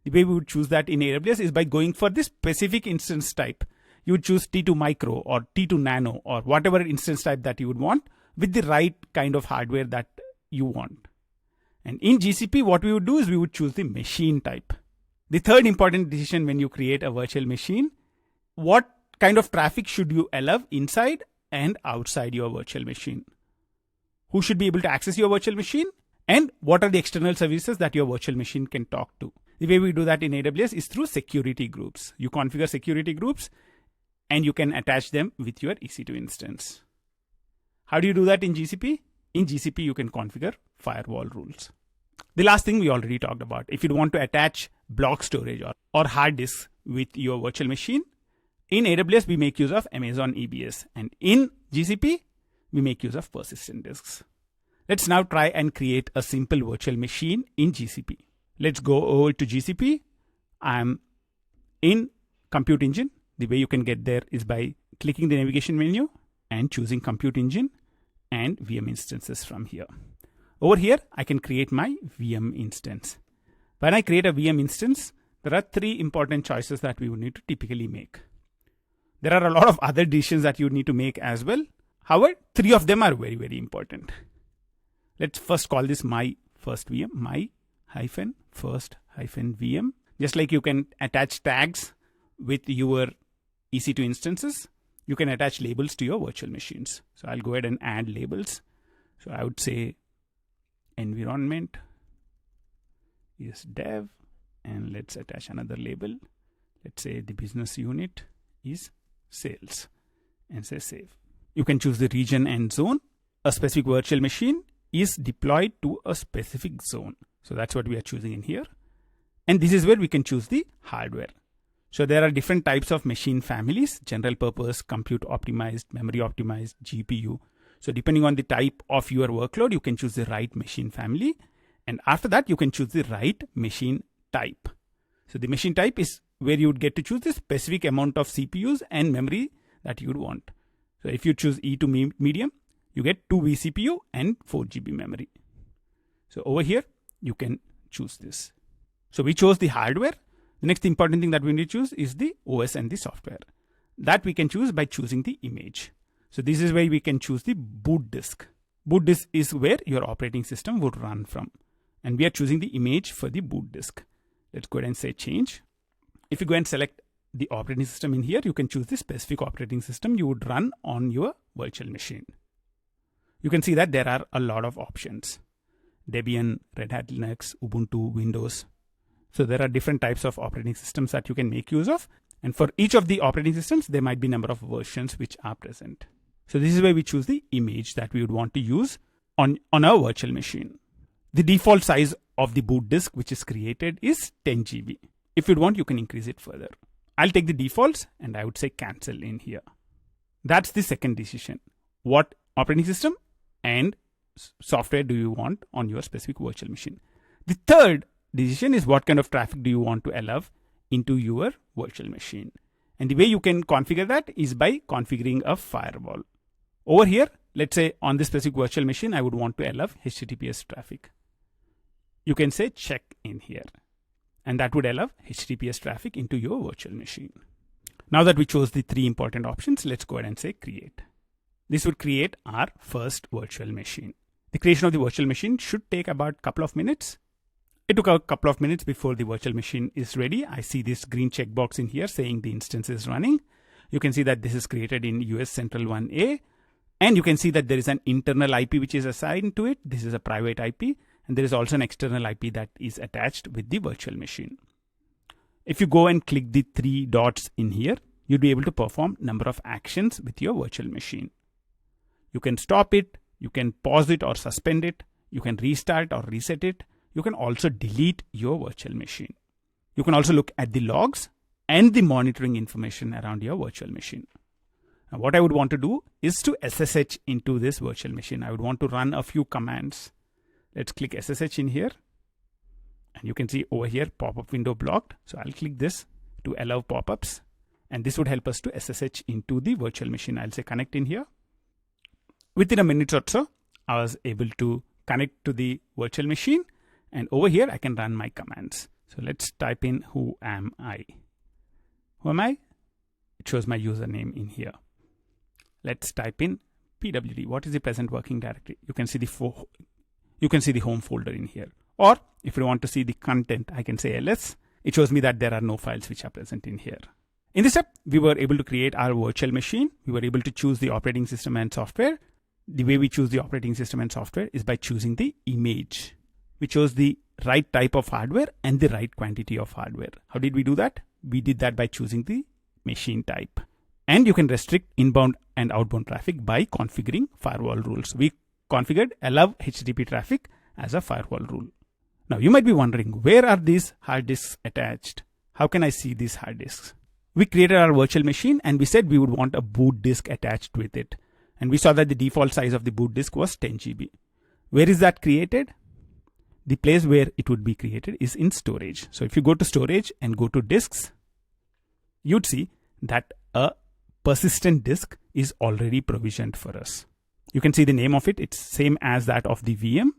The way we would choose that in AWS is by going for this specific instance type. You would choose T2 micro or T2 nano or whatever instance type that you would want with the right kind of hardware that you want. And in GCP, what we would do is we would choose the machine type. The third important decision when you create a virtual machine, what kind of traffic should you allow inside and outside your virtual machine? Who should be able to access your virtual machine? And what are the external services that your virtual machine can talk to? The way we do that in AWS is through security groups. You configure security groups and you can attach them with your EC2 instance. How do you do that in GCP? In GCP, you can configure firewall rules. The last thing we already talked about, if you want to attach block storage or hard disk with your virtual machine, in AWS, we make use of Amazon EBS. And in GCP, we make use of persistent disks. Let's now try and create a simple virtual machine in GCP. Let's go over to GCP. I'm in Compute Engine. The way you can get there is by clicking the navigation menu and choosing Compute Engine and VM instances from here. Over here, I can create my VM instance. When I create a VM instance, there are 3 important choices that we would need to typically make. There are a lot of other decisions that you need to make as well. However, 3 of them are very, very important. Let's first call this my first VM, my-first-VM. Just like you can attach tags with your EC2 instances, you can attach labels to your virtual machines. So I'll go ahead and add labels. So I would say environment is dev, and let's attach another label. Let's say the business unit is sales and say save. You can choose the region and zone. A specific virtual machine is deployed to a specific zone. So that's what we are choosing in here. And this is where we can choose the hardware. So there are different types of machine families: general purpose, compute optimized, memory optimized, GPU. So depending on the type of your workload, you can choose the right machine family. And after that, you can choose the right machine type. So the machine type is where you would get to choose the specific amount of CPUs and memory that you would want. So if you choose E2 medium, you get 2 vCPU and 4 GB memory. So over here, you can choose this. So we chose the hardware. The next important thing that we need to choose is the OS and the software. That we can choose by choosing the image. So this is where we can choose the boot disk. Boot disk is where your operating system would run from. And we are choosing the image for the boot disk. Let's go ahead and say change. If you go and select the operating system in here, you can choose the specific operating system you would run on your virtual machine. You can see that there are a lot of options: Debian, Red Hat Linux, Ubuntu, Windows. So there are different types of operating systems that you can make use of. And for each of the operating systems, there might be a number of versions which are present. So this is where we choose the image that we would want to use on our virtual machine. The default size of the boot disk which is created is 10 GB. If you want, you can increase it further. I'll take the defaults and I would say cancel in here. That's the second decision. What operating system and software do you want on your specific virtual machine? The third decision is what kind of traffic do you want to allow into your virtual machine. And the way you can configure that is by configuring a firewall. Over here, let's say on this specific virtual machine, I would want to allow HTTPS traffic. You can say check in here, and that would allow HTTPS traffic into your virtual machine. Now that we chose the three important options, let's go ahead and say create. This would create our first virtual machine. The creation of the virtual machine should take about a couple of minutes. It took a couple of minutes before the virtual machine is ready. I see this green checkbox in here saying the instance is running. You can see that this is created in US Central 1A. And you can see that there is an internal IP which is assigned to it. This is a private IP. And there is also an external IP that is attached with the virtual machine. If you go and click the three dots in here, you'll be able to perform a number of actions with your virtual machine. You can stop it, you can pause it or suspend it, you can restart or reset it. You can also delete your virtual machine. You can also look at the logs and the monitoring information around your virtual machine. Now, what I would want to do is to SSH into this virtual machine. I would want to run a few commands. Let's click SSH in here. And you can see over here, pop-up window blocked. So I'll click this to allow pop-ups. And this would help us to SSH into the virtual machine. I'll say connect in here. Within a minute or so, I was able to connect to the virtual machine. And over here, I can run my commands. So let's type in who am I. Who am I? It shows my username in here. Let's type in pwd. What is the present working directory? You can see the home folder in here. Or if you want to see the content, I can say ls. It shows me that there are no files which are present in here. In this step, we were able to create our virtual machine. We were able to choose the operating system and software. The way we choose the operating system and software is by choosing the image. We chose the right type of hardware and the right quantity of hardware. How did we do that? We did that by choosing the machine type. And you can restrict inbound and outbound traffic by configuring firewall rules. We configured allow HTTP traffic as a firewall rule. Now you might be wondering, where are these hard disks attached? How can I see these hard disks? We created our virtual machine and we said we would want a boot disk attached with it. And we saw that the default size of the boot disk was 10 GB. Where is that created? The place where it would be created is in storage. So if you go to storage and go to disks, you'd see that a persistent disk is already provisioned for us. You can see the name of it. It's same as that of the VM.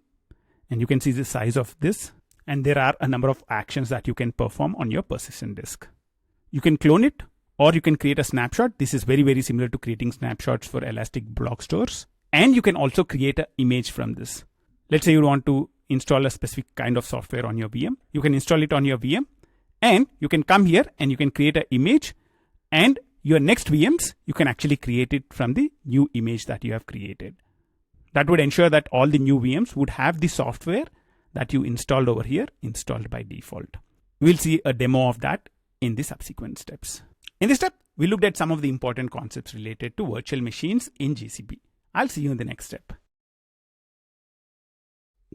And you can see the size of this. And there are a number of actions that you can perform on your persistent disk. You can clone it or you can create a snapshot. This is very, very similar to creating snapshots for Elastic Block Stores. And you can also create an image from this. Let's say you want to install a specific kind of software on your VM. You can install it on your VM and you can come here and you can create an image, and your next VMs, you can actually create it from the new image that you have created. That would ensure that all the new VMs would have the software that you installed over here installed by default. We'll see a demo of that in the subsequent steps. In this step, we looked at some of the important concepts related to virtual machines in GCP. I'll see you in the next step.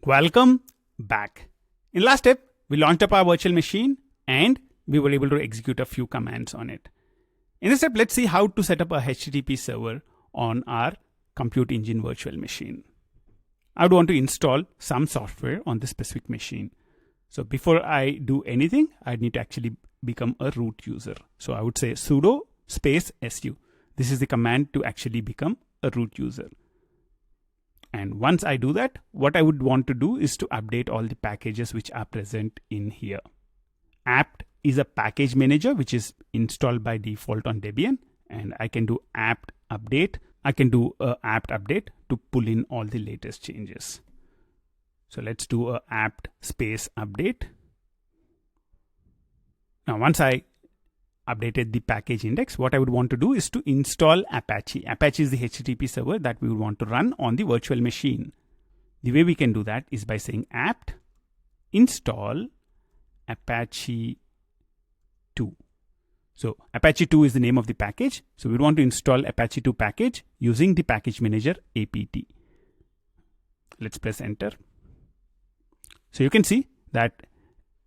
Welcome back. In last step, we launched up our virtual machine and we were able to execute a few commands on it. In this step, let's see how to set up a HTTP server on our Compute Engine virtual machine. I would want to install some software on this specific machine. So before I do anything, I need to actually become a root user. So I would say sudo space su. This is the command to actually become a root user. And once I do that, what I would want to do is to update all the packages which are present in here. apt is a package manager which is installed by default on Debian, and I can do apt update. I can do a apt update to pull in all the latest changes. So let's do a apt space update. Now once I updated the package index, what I would want to do is to install Apache. Apache is the HTTP server that we would want to run on the virtual machine. The way we can do that is by saying apt install Apache 2. So Apache 2 is the name of the package. So we want to install Apache 2 package using the package manager apt. Let's press enter. So you can see that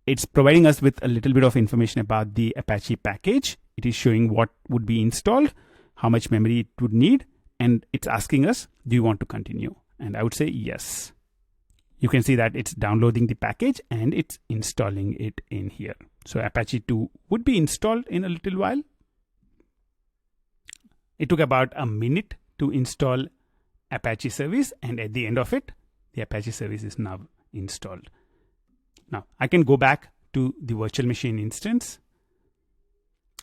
it's providing us with a little bit of information about the Apache package. It is showing what would be installed, how much memory it would need, and it's asking us, do you want to continue? And I would say yes. You can see that it's downloading the package and it's installing it in here. So Apache 2 would be installed in a little while. It took about a minute to install Apache service, and at the end of it, the Apache service is now installed. Now I can go back to the virtual machine instance.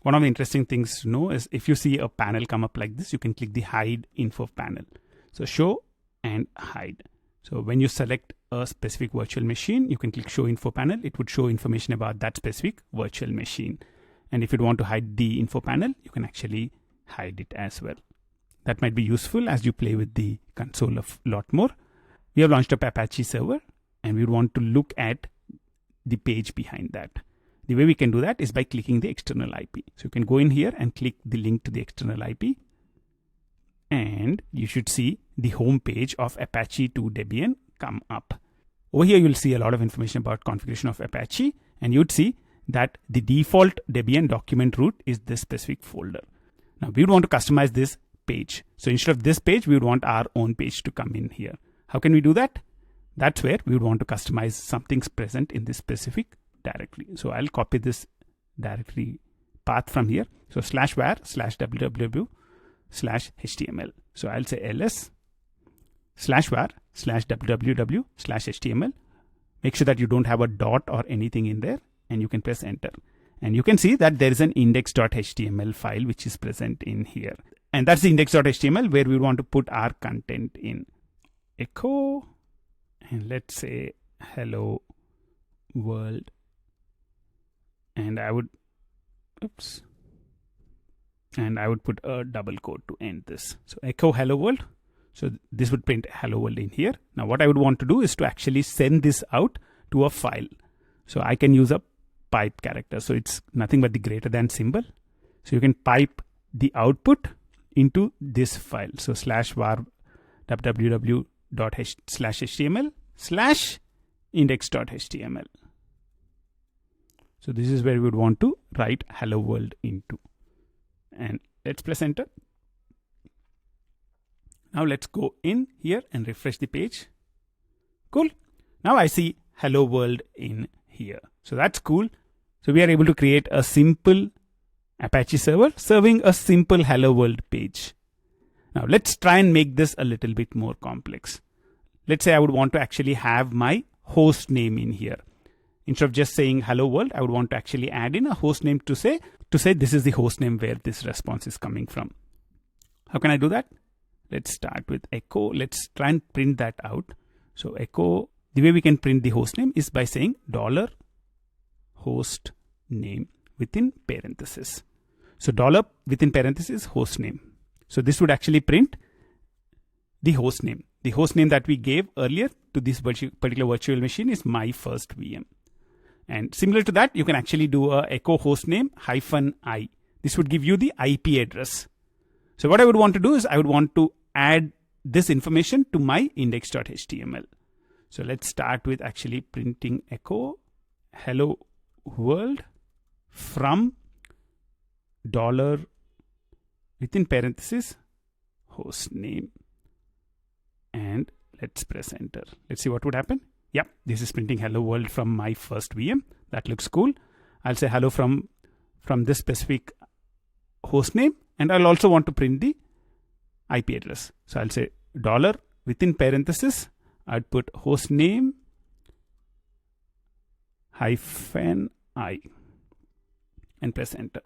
One of the interesting things to know is if you see a panel come up like this, you can click the hide info panel. So show and hide. So when you select a specific virtual machine, you can click show info panel. It would show information about that specific virtual machine. And if you want to hide the info panel, you can actually hide it as well. That might be useful as you play with the console a lot more. We have launched up Apache server and we want to look at the page behind that. The way we can do that is by clicking the external IP. So you can go in here and click the link to the external IP. And you should see the home page of Apache 2 Debian come up. Over here, you'll see a lot of information about configuration of Apache, and you'd see that the default Debian document root is this specific folder. Now we would want to customize this page. So instead of this page, we would want our own page to come in here. How can we do that? That's where we would want to customize something present in this specific directory. So I'll copy this directory path from here. So /var/www/html. So I'll say ls/var/www/html. Make sure that you don't have a dot or anything in there, and you can press enter. And you can see that there is an index.html file which is present in here. And that's the index.html where we want to put our content in. Echo, and let's say hello world. And I would, and I would put a double quote to end this. So echo hello world. So this would print hello world in here. Now what I would want to do is to actually send this out to a file. So I can use a pipe character. So it's nothing but the greater than symbol. So you can pipe the output into this file. So /var www.html/index.html. So this is where we would want to write hello world into. And let's press enter. Now let's go in here and refresh the page. Cool. Now I see hello world in here. So that's cool. So we are able to create a simple Apache server serving a simple hello world page. Now let's try and make this a little bit more complex. Let's say I would want to actually have my host name in here. Instead of just saying hello world, I would want to actually add in a host name to say this is the host name where this response is coming from. How can I do that? Let's start with echo. Let's try and print that out. So echo, the way we can print the host name is by saying $host name within parenthesis. So $ within parenthesis host name. So this would actually print the host name. The host name that we gave earlier to this particular virtual machine is my first VM. And similar to that, you can actually do a echo host name -i. This would give you the IP address. So what I would want to do is I would want to add this information to my index.html. So let's start with actually printing echo hello world from $ within parenthesis host name. And let's press enter. Let's see what would happen. Yep, this is printing hello world from my first VM. That looks cool. I'll say hello from this specific host name, and I'll also want to print the IP address. So I'll say $ within parenthesis. I'd put host name -i and press enter.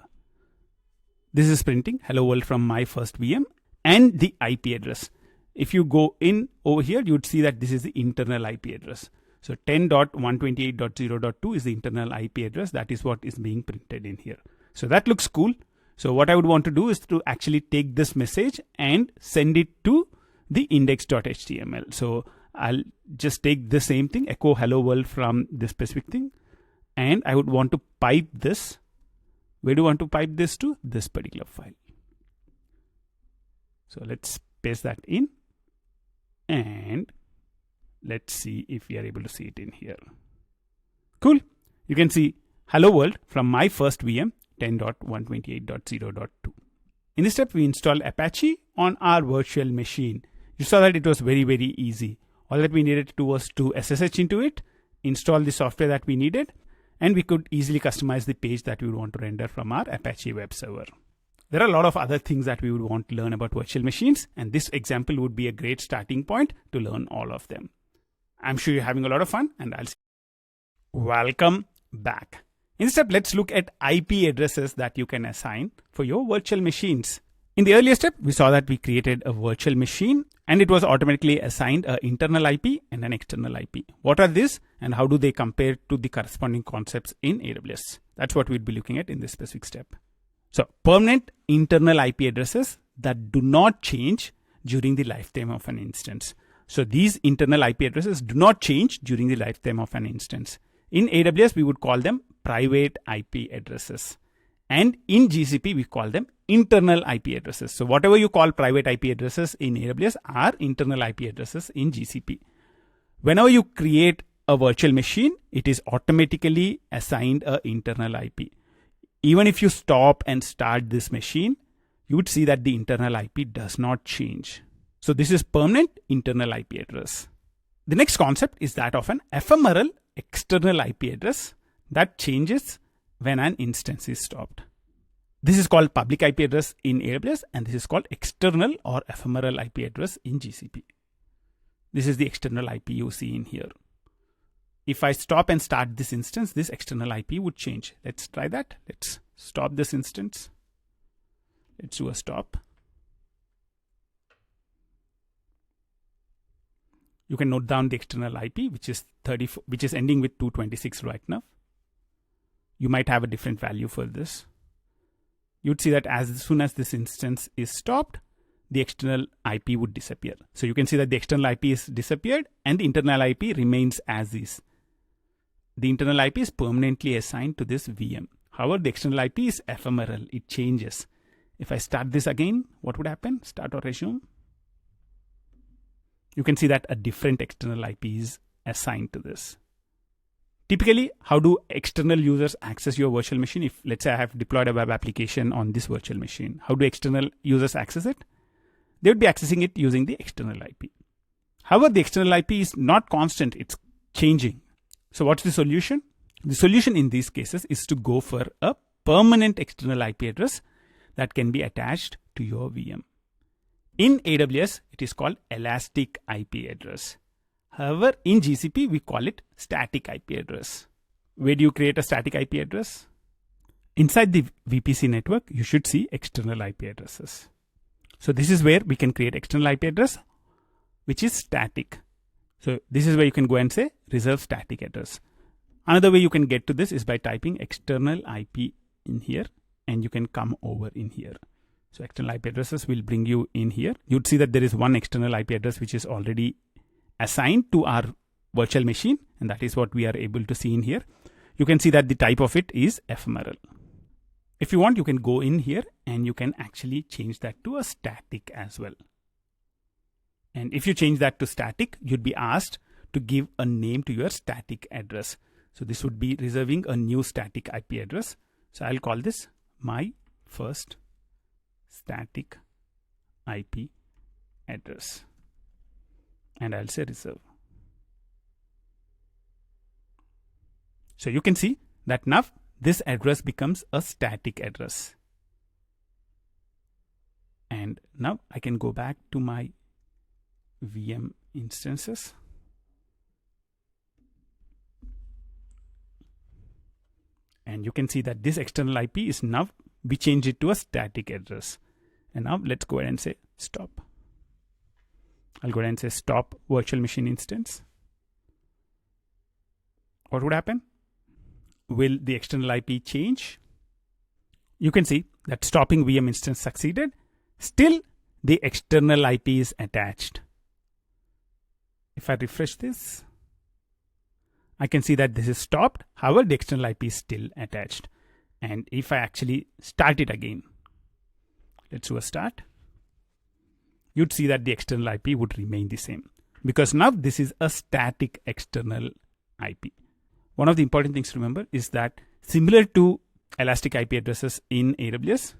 This is printing hello world from my first VM and the IP address. If you go in over here, you'd see that this is the internal IP address. So 10.128.0.2 is the internal IP address. That is what is being printed in here. So that looks cool. So what I would want to do is to actually take this message and send it to the index.html. So I'll just take the same thing, echo hello world from this specific thing. And I would want to pipe this. Where do you want to pipe this to? This particular file. So let's paste that in. And let's see if we are able to see it in here. Cool. You can see hello world from my first VM 10.128.0.2. In this step, we installed Apache on our virtual machine. You saw that it was very, very easy. All that we needed to do was to SSH into it, install the software that we needed, and we could easily customize the page that we would want to render from our Apache web server. There are a lot of other things that we would want to learn about virtual machines, and this example would be a great starting point to learn all of them. I'm sure you're having a lot of fun, and I'll see you. Welcome back. In this step, let's look at IP addresses that you can assign for your virtual machines. In the earlier step, we saw that we created a virtual machine and it was automatically assigned an internal IP and an external IP. What are these and how do they compare to the corresponding concepts in AWS? That's what we'll be looking at in this specific step. So permanent internal IP addresses that do not change during the lifetime of an instance. So these internal IP addresses do not change during the lifetime of an instance. In AWS, we would call them private IP addresses. And in GCP, we call them internal IP addresses. So whatever you call private IP addresses in AWS are internal IP addresses in GCP. Whenever you create a virtual machine, it is automatically assigned an internal IP. Even if you stop and start this machine, you would see that the internal IP does not change. So this is permanent internal IP address. The next concept is that of an ephemeral external IP address that changes when an instance is stopped. This is called public IP address in AWS and this is called external or ephemeral IP address in GCP. This is the external IP you see in here. If I stop and start this instance, this external IP would change. Let's try that. Let's stop this instance. Let's do a stop. You can note down the external IP, which is ending with 226 right now. You might have a different value for this. You'd see that as soon as this instance is stopped, the external IP would disappear. So you can see that the external IP is disappeared and the internal IP remains as is. The internal IP is permanently assigned to this VM. However, the external IP is ephemeral. It changes. If I start this again, what would happen? Start or resume. You can see that a different external IP is assigned to this. Typically, how do external users access your virtual machine? If let's say I have deployed a web application on this virtual machine, how do external users access it? They would be accessing it using the external IP. However, the external IP is not constant, it's changing. So what's the solution? The solution in these cases is to go for a permanent external IP address that can be attached to your VM. In AWS, it is called elastic IP address. However, in GCP, we call it static IP address. Where do you create a static IP address? Inside the VPC network, you should see external IP addresses. So this is where we can create external IP address, which is static. So this is where you can go and say reserve static address. Another way you can get to this is by typing external IP in here and you can come over in here. So external IP addresses will bring you in here. You'd see that there is one external IP address which is already assigned to our virtual machine, and that is what we are able to see in here. You can see that the type of it is ephemeral. If you want, you can go in here and you can actually change that to a static as well. And if you change that to static, you'd be asked to give a name to your static address. So this would be reserving a new static IP address. So I'll call this my first static IP address. And I'll say reserve. So you can see that now this address becomes a static address. And now I can go back to my VM instances. And you can see that this external IP is now, we change it to a static address. And now let's go ahead and say stop. I'll go ahead and say stop virtual machine instance. What would happen? Will the external IP change? You can see that stopping VM instance succeeded. Still, the external IP is attached. If I refresh this, I can see that this is stopped. However, the external IP is still attached. And if I actually start it again, let's do a start. You'd see that the external IP would remain the same because now this is a static external IP. One of the important things to remember is that similar to elastic IP addresses in AWS,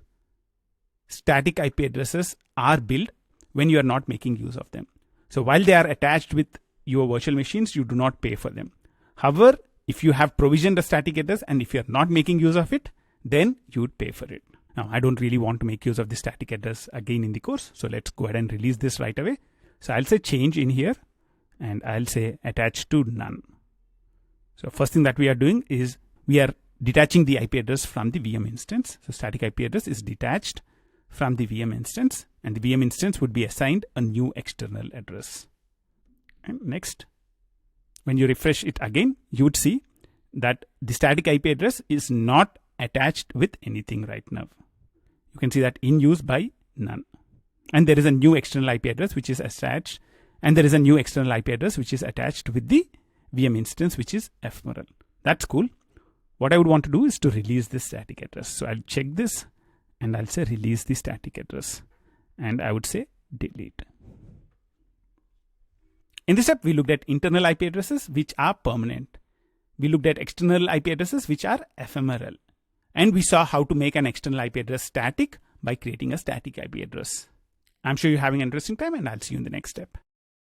static IP addresses are built when you are not making use of them. So while they are attached with your virtual machines, you do not pay for them. However, if you have provisioned a static address and if you are not making use of it, then you would pay for it. Now, I don't really want to make use of the static address again in the course. So let's go ahead and release this right away. So I'll say change in here and I'll say attach to none. So first thing that we are doing is we are detaching the IP address from the VM instance. So static IP address is detached from the VM instance, and the VM instance would be assigned a new external address. And next, when you refresh it again, you would see that the static IP address is not attached with anything right now. You can see that in use by none. And there is a new external IP address which is attached, and there is a new external IP address which is attached with the VM instance, which is ephemeral. That's cool. What I would want to do is to release this static address. So I'll check this and I'll say release the static address, and I would say delete. In this step, we looked at internal IP addresses which are permanent. We looked at external IP addresses which are ephemeral. And we saw how to make an external IP address static by creating a static IP address. I'm sure you're having an interesting time, and I'll see you in the next step.